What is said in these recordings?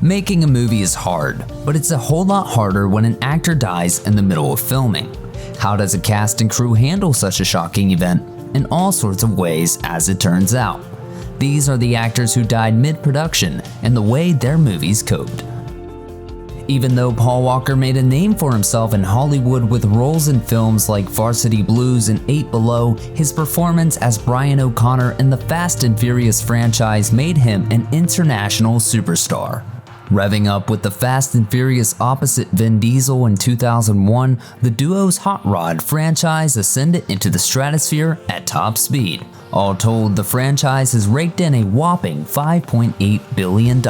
Making a movie is hard, but it's a whole lot harder when an actor dies in the middle of filming. How does a cast and crew handle such a shocking event? In all sorts of ways, as it turns out. These are the actors who died mid-production and the way their movies coped. Even though Paul Walker made a name for himself in Hollywood with roles in films like Varsity Blues and 8 Below, his performance as Brian O'Connor in the Fast and Furious franchise made him an international superstar. Revving up with the Fast and Furious opposite Vin Diesel in 2001, the duo's Hot Rod franchise ascended into the stratosphere at top speed. All told, the franchise has raked in a whopping $5.8 billion.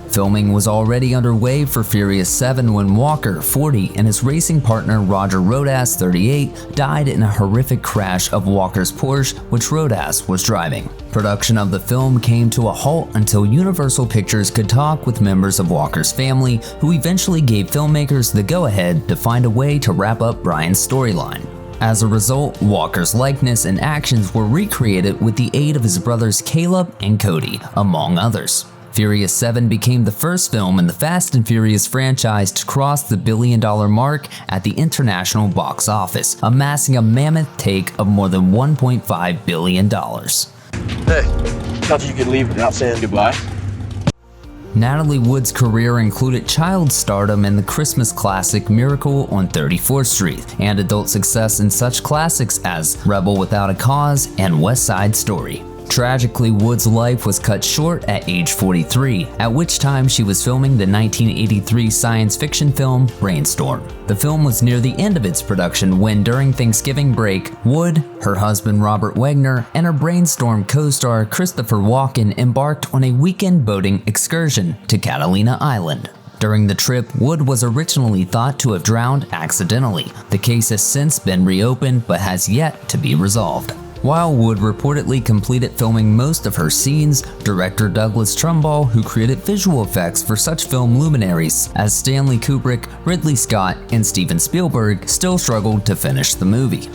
Filming was already underway for Furious 7 when Walker, 40, and his racing partner Roger Rodas, 38, died in a horrific crash of Walker's Porsche, which Rodas was driving. Production of the film came to a halt until Universal Pictures could talk with members of Walker's family, who eventually gave filmmakers the go-ahead to find a way to wrap up Brian's storyline. As a result, Walker's likeness and actions were recreated with the aid of his brothers Caleb and Cody, among others. Furious 7 became the first film in the Fast and Furious franchise to cross the billion-dollar mark at the international box office, amassing a mammoth take of more than $1.5 billion. Hey, thought you could leave without saying goodbye. Natalie Wood's career included child stardom in the Christmas classic Miracle on 34th Street, and adult success in such classics as Rebel Without a Cause and West Side Story. Tragically, Wood's life was cut short at age 43, at which time she was filming the 1983 science fiction film Brainstorm. The film was near the end of its production when, during Thanksgiving break, Wood, her husband Robert Wagner, and her Brainstorm co-star Christopher Walken embarked on a weekend boating excursion to Catalina Island. During the trip, Wood was originally thought to have drowned accidentally. The case has since been reopened but has yet to be resolved. While Wood reportedly completed filming most of her scenes, director Douglas Trumbull, who created visual effects for such film luminaries as Stanley Kubrick, Ridley Scott, and Steven Spielberg, still struggled to finish the movie.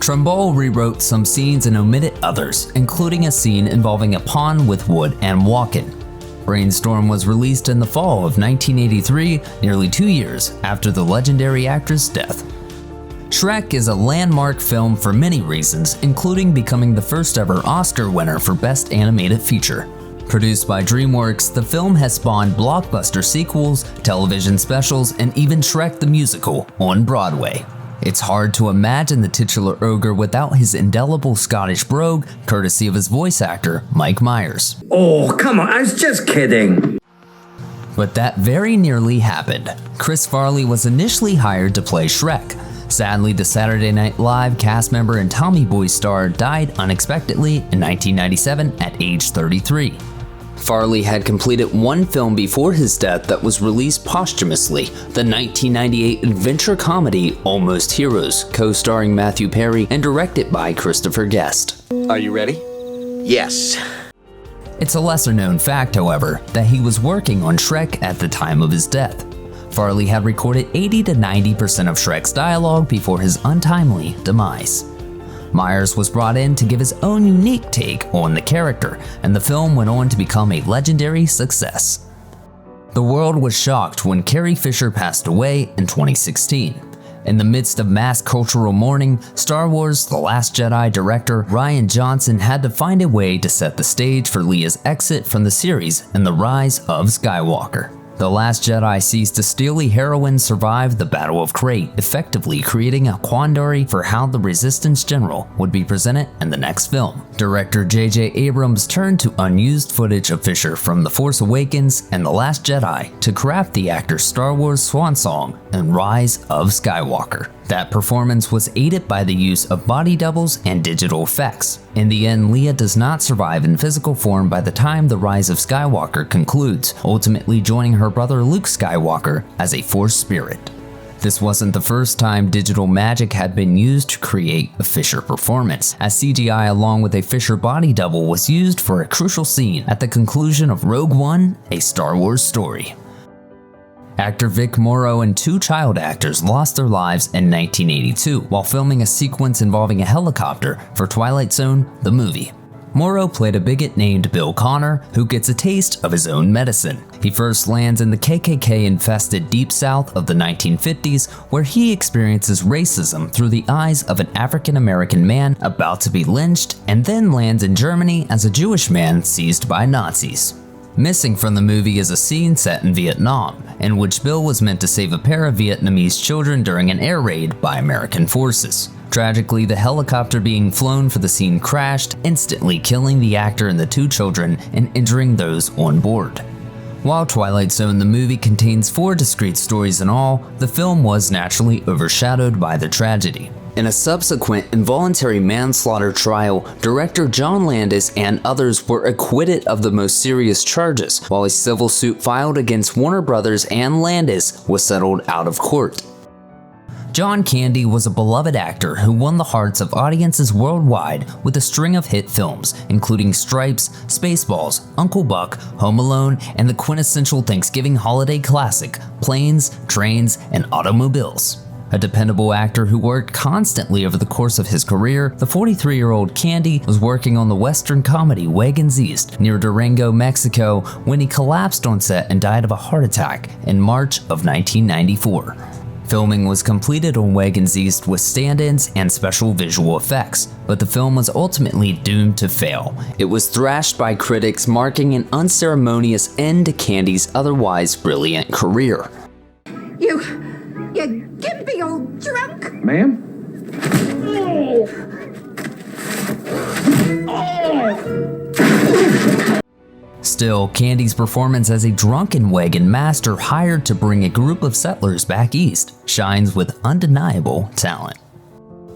Trumbull rewrote some scenes and omitted others, including a scene involving a pond with Wood and Walken. Brainstorm was released in the fall of 1983, nearly 2 years after the legendary actor's death. Shrek is a landmark film for many reasons, including becoming the first ever Oscar winner for Best Animated Feature. Produced by DreamWorks, the film has spawned blockbuster sequels, television specials, and even Shrek the Musical on Broadway. It's hard to imagine the titular ogre without his indelible Scottish brogue, courtesy of his voice actor, Mike Myers. Oh, come on, I was just kidding. But that very nearly happened. Chris Farley was initially hired to play Shrek. Sadly, the Saturday Night Live cast member and Tommy Boy star died unexpectedly in 1997 at age 33. Farley had completed one film before his death that was released posthumously, the 1998 adventure comedy Almost Heroes, co-starring Matthew Perry and directed by Christopher Guest. Are you ready? Yes. It's a lesser-known fact, however, that he was working on Shrek at the time of his death. Farley had recorded 80 to 90% of Shrek's dialogue before his untimely demise. Myers was brought in to give his own unique take on the character, and the film went on to become a legendary success. The world was shocked when Carrie Fisher passed away in 2016. In the midst of mass cultural mourning, Star Wars: The Last Jedi director Rian Johnson had to find a way to set the stage for Leia's exit from the series and the rise of Skywalker. The Last Jedi sees the steely heroine survive the Battle of Crate, effectively creating a quandary for how the Resistance General would be presented in the next film. Director J.J. Abrams turned to unused footage of Fisher from The Force Awakens and The Last Jedi to craft the actor's Star Wars swan song and Rise of Skywalker. That performance was aided by the use of body doubles and digital effects. In the end, Leia does not survive in physical form by the time The Rise of Skywalker concludes, ultimately joining her brother Luke Skywalker as a Force spirit. This wasn't the first time digital magic had been used to create a Fisher performance, as CGI along with a Fisher body double was used for a crucial scene at the conclusion of Rogue One: A Star Wars Story. Actor Vic Morrow and two child actors lost their lives in 1982 while filming a sequence involving a helicopter for Twilight Zone, the movie. Morrow played a bigot named Bill Connor, who gets a taste of his own medicine. He first lands in the KKK-infested Deep South of the 1950s, where he experiences racism through the eyes of an African-American man about to be lynched, and then lands in Germany as a Jewish man seized by Nazis. Missing from the movie is a scene set in Vietnam, in which Bill was meant to save a pair of Vietnamese children during an air raid by American forces. Tragically, the helicopter being flown for the scene crashed, instantly killing the actor and the two children and injuring those on board. While Twilight Zone the movie contains 4 discrete stories in all, the film was naturally overshadowed by the tragedy. In a subsequent involuntary manslaughter trial, director John Landis and others were acquitted of the most serious charges, while a civil suit filed against Warner Brothers and Landis was settled out of court. John Candy was a beloved actor who won the hearts of audiences worldwide with a string of hit films, including Stripes, Spaceballs, Uncle Buck, Home Alone, and the quintessential Thanksgiving holiday classic, Planes, Trains, and Automobiles. A dependable actor who worked constantly over the course of his career, the 43-year-old Candy was working on the western comedy Wagons East near Durango, Mexico, when he collapsed on set and died of a heart attack in March of 1994. Filming was completed on Wagons East with stand-ins and special visual effects, but the film was ultimately doomed to fail. It was thrashed by critics, marking an unceremonious end to Candy's otherwise brilliant career. You gimpy old drunk! Ma'am? Still, Candy's performance as a drunken wagon master hired to bring a group of settlers back east shines with undeniable talent.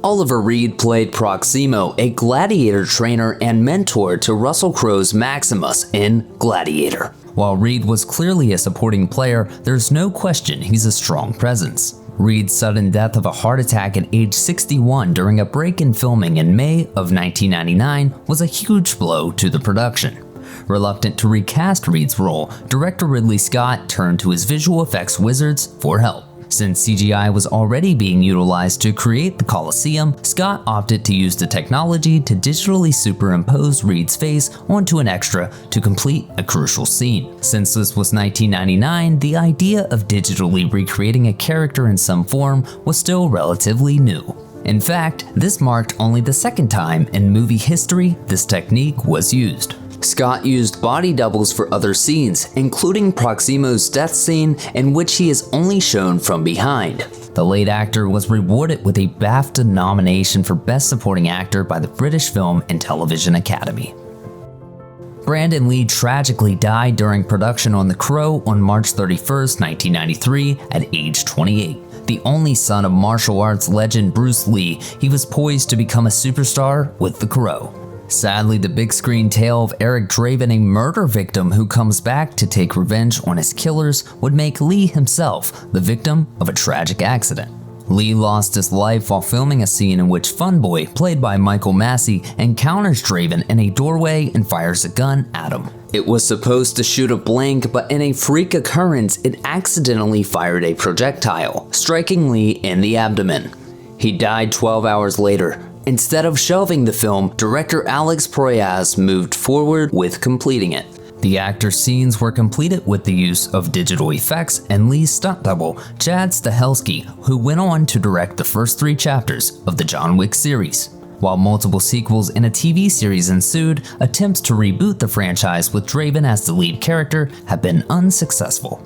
Oliver Reed played Proximo, a gladiator trainer and mentor to Russell Crowe's Maximus in Gladiator. While Reed was clearly a supporting player, there's no question he's a strong presence. Reed's sudden death of a heart attack at age 61 during a break in filming in May of 1999 was a huge blow to the production. Reluctant to recast Reed's role, director Ridley Scott turned to his visual effects wizards for help. Since CGI was already being utilized to create the Colosseum, Scott opted to use the technology to digitally superimpose Reed's face onto an extra to complete a crucial scene. Since this was 1999, the idea of digitally recreating a character in some form was still relatively new. In fact, this marked only the second time in movie history this technique was used. Scott used body doubles for other scenes, including Proximo's death scene, in which he is only shown from behind. The late actor was rewarded with a BAFTA nomination for Best Supporting Actor by the British Film and Television Academy. Brandon Lee tragically died during production on The Crow on March 31, 1993, at age 28. The only son of martial arts legend Bruce Lee, he was poised to become a superstar with The Crow. Sadly, the big screen tale of Eric Draven, a murder victim who comes back to take revenge on his killers, would make Lee himself the victim of a tragic accident. Lee lost his life while filming a scene in which Funboy, played by Michael Massey, encounters Draven in a doorway and fires a gun at him. It was supposed to shoot a blank, but in a freak occurrence, it accidentally fired a projectile, striking Lee in the abdomen. He died 12 hours later. Instead of shelving the film, director Alex Proyas moved forward with completing it. The actor's scenes were completed with the use of digital effects and Lee's stunt double, Chad Stahelski, who went on to direct the first 3 chapters of the John Wick series. While multiple sequels and a TV series ensued, attempts to reboot the franchise with Draven as the lead character have been unsuccessful.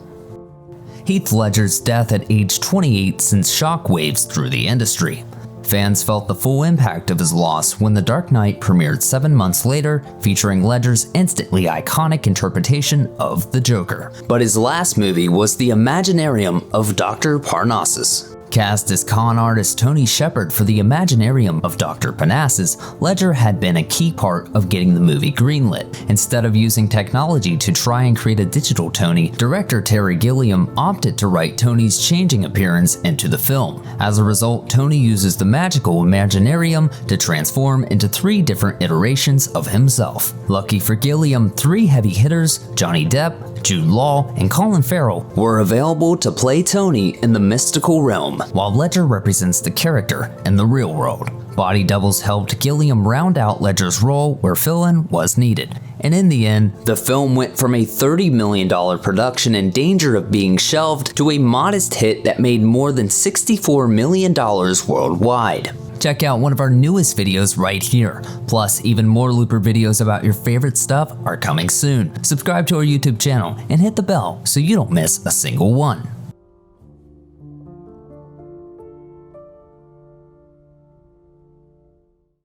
Heath Ledger's death at age 28 sent shockwaves through the industry. Fans felt the full impact of his loss when The Dark Knight premiered 7 months later, featuring Ledger's instantly iconic interpretation of the Joker. But his last movie was the Imaginarium of Dr. Parnassus. Cast as con artist Tony Shepard for the Imaginarium of Dr. Parnassus, Ledger had been a key part of getting the movie greenlit. Instead of using technology to try and create a digital Tony, director Terry Gilliam opted to write Tony's changing appearance into the film. As a result, Tony uses the magical Imaginarium to transform into 3 different iterations of himself. Lucky for Gilliam, 3 heavy hitters, Johnny Depp, Jude Law, and Colin Farrell, were available to play Tony in the mystical realm, while Ledger represents the character in the real world. Body doubles helped Gilliam round out Ledger's role where fill-in was needed. And in the end, the film went from a $30 million production in danger of being shelved to a modest hit that made more than $64 million worldwide. Check out one of our newest videos right here. Plus, even more Looper videos about your favorite stuff are coming soon. Subscribe to our YouTube channel and hit the bell so you don't miss a single one.